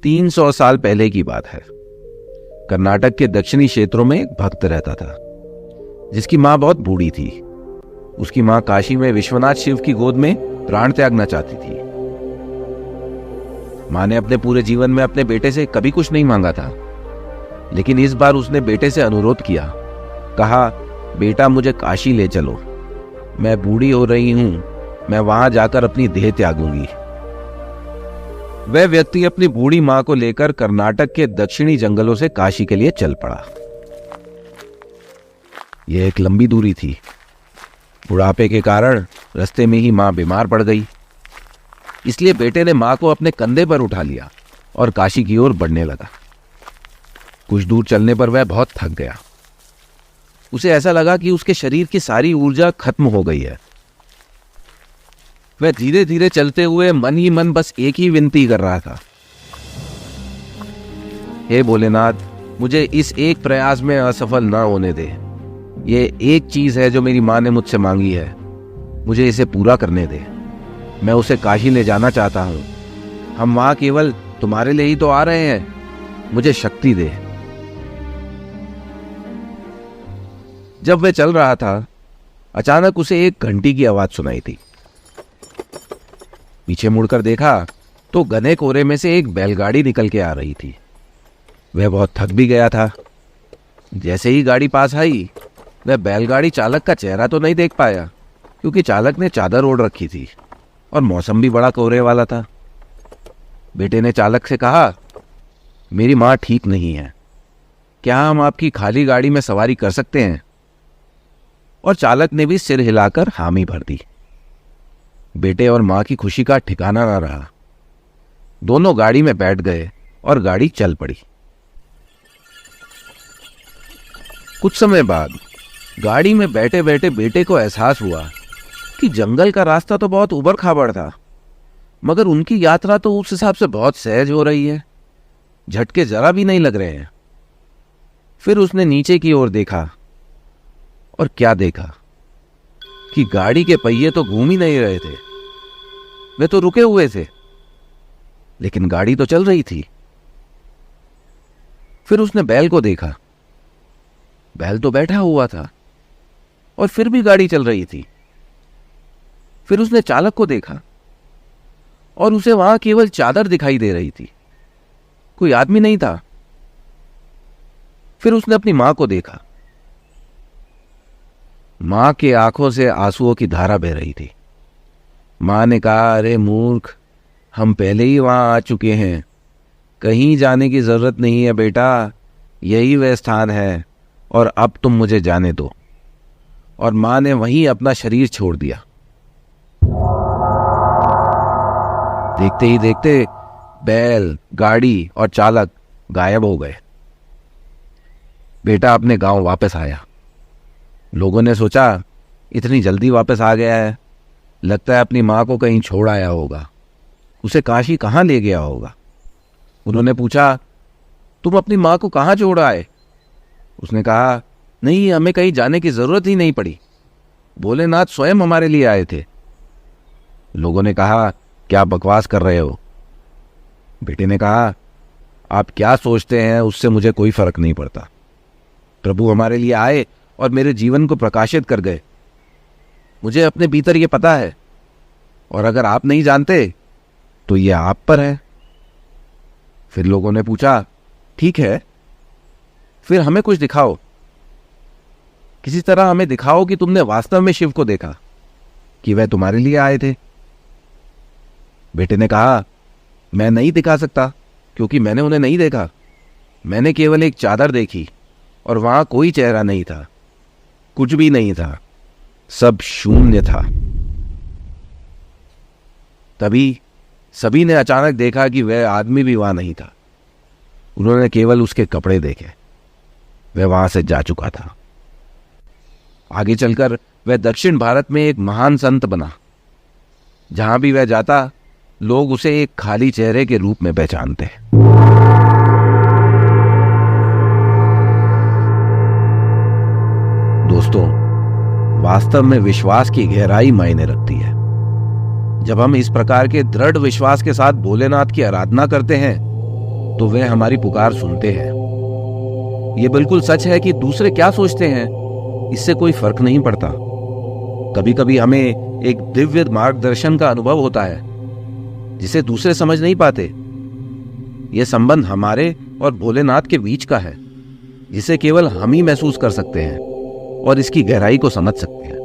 300 साल पहले की बात है। कर्नाटक के दक्षिणी क्षेत्रों में एक भक्त रहता था जिसकी मां बहुत बूढ़ी थी। उसकी मां काशी में विश्वनाथ शिव की गोद में प्राण त्यागना चाहती थी। मां ने अपने पूरे जीवन में अपने बेटे से कभी कुछ नहीं मांगा था, लेकिन इस बार उसने बेटे से अनुरोध किया। कहा, बेटा मुझे काशी ले चलो, मैं बूढ़ी हो रही हूं, मैं वहां जाकर अपनी देह त्यागूंगी। वह व्यक्ति अपनी बूढ़ी मां को लेकर कर्नाटक के दक्षिणी जंगलों से काशी के लिए चल पड़ा। यह एक लंबी दूरी थी। बुढ़ापे के कारण रास्ते में ही मां बीमार पड़ गई, इसलिए बेटे ने मां को अपने कंधे पर उठा लिया और काशी की ओर बढ़ने लगा। कुछ दूर चलने पर वह बहुत थक गया। उसे ऐसा लगा कि उसके शरीर की सारी ऊर्जा खत्म हो गई है। वह धीरे धीरे चलते हुए मन ही मन बस एक ही विनती कर रहा था, हे भोलेनाथ, मुझे इस एक प्रयास में असफल ना होने दे। ये एक चीज है जो मेरी मां ने मुझसे मांगी है, मुझे इसे पूरा करने दे। मैं उसे काशी ले जाना चाहता हूं। हम वहां केवल तुम्हारे लिए ही तो आ रहे हैं, मुझे शक्ति दे। जब वह चल रहा था, अचानक उसे एक घंटी की आवाज सुनाई थी। पीछे मुड़कर देखा तो घने कोहरे में से एक बैलगाड़ी निकल के आ रही थी। वह बहुत थक भी गया था। जैसे ही गाड़ी पास आई, वह बैलगाड़ी चालक का चेहरा तो नहीं देख पाया, क्योंकि चालक ने चादर ओढ़ रखी थी और मौसम भी बड़ा कोहरे वाला था। बेटे ने चालक से कहा, मेरी मां ठीक नहीं है, क्या हम आपकी खाली गाड़ी में सवारी कर सकते हैं? और चालक ने भी सिर हिलाकर हामी भर दी। बेटे और मां की खुशी का ठिकाना ना रहा। दोनों गाड़ी में बैठ गए और गाड़ी चल पड़ी। कुछ समय बाद गाड़ी में बैठे बैठे बेटे को एहसास हुआ कि जंगल का रास्ता तो बहुत उबड़ खाबड़ था, मगर उनकी यात्रा तो उस हिसाब से बहुत सहज हो रही है, झटके जरा भी नहीं लग रहे हैं। फिर उसने नीचे की ओर देखा और क्या देखा कि गाड़ी के पहिए तो घूम ही नहीं रहे थे, वे तो रुके हुए थे, लेकिन गाड़ी तो चल रही थी। फिर उसने बैल को देखा, बैल तो बैठा हुआ था और फिर भी गाड़ी चल रही थी। फिर उसने चालक को देखा और उसे वहां केवल चादर दिखाई दे रही थी, कोई आदमी नहीं था। फिर उसने अपनी मां को देखा। मां के आंखों से आंसुओं की धारा बह रही थी। मां ने कहा, अरे मूर्ख, हम पहले ही वहां आ चुके हैं, कहीं जाने की जरूरत नहीं है बेटा, यही वह स्थान है और अब तुम मुझे जाने दो। और मां ने वहीं अपना शरीर छोड़ दिया। देखते ही देखते बैल, गाड़ी और चालक गायब हो गए। बेटा अपने गांव वापस आया। लोगों ने सोचा, इतनी जल्दी वापस आ गया है, लगता है अपनी मां को कहीं छोड़ आया होगा, उसे काशी कहां ले गया होगा। उन्होंने पूछा, तुम अपनी मां को कहां छोड़ आए? उसने कहा, नहीं, हमें कहीं जाने की जरूरत ही नहीं पड़ी, भोलेनाथ स्वयं हमारे लिए आए थे। लोगों ने कहा, क्या बकवास कर रहे हो? बेटे ने कहा, आप क्या सोचते हैं उससे मुझे कोई फर्क नहीं पड़ता। प्रभु हमारे लिए आए और मेरे जीवन को प्रकाशित कर गए। मुझे अपने भीतर ये पता है, और अगर आप नहीं जानते तो ये आप पर है। फिर लोगों ने पूछा, ठीक है, फिर हमें कुछ दिखाओ, किसी तरह हमें दिखाओ कि तुमने वास्तव में शिव को देखा, कि वह तुम्हारे लिए आए थे। बेटे ने कहा, मैं नहीं दिखा सकता, क्योंकि मैंने उन्हें नहीं देखा। मैंने केवल एक चादर देखी और वहां कोई चेहरा नहीं था, कुछ भी नहीं था, सब शून्य था। तभी सभी ने अचानक देखा कि वह आदमी भी वहां नहीं था। उन्होंने केवल उसके कपड़े देखे, वह वहां से जा चुका था। आगे चलकर वह दक्षिण भारत में एक महान संत बना। जहां भी वह जाता, लोग उसे एक खाली चेहरे के रूप में पहचानते। दोस्तों, वास्तव में विश्वास की गहराई मायने रखती है। जब हम इस प्रकार के दृढ़ विश्वास के साथ भोलेनाथ की आराधना करते हैं, तो वे हमारी पुकार सुनते हैं। ये बिल्कुल सच है कि दूसरे क्या सोचते हैं इससे कोई फर्क नहीं पड़ता। कभी कभी हमें एक दिव्य मार्गदर्शन का अनुभव होता है जिसे दूसरे समझ नहीं पाते। यह संबंध हमारे और भोलेनाथ के बीच का है जिसे केवल हम ही महसूस कर सकते हैं और इसकी गहराई को समझ सकते हैं।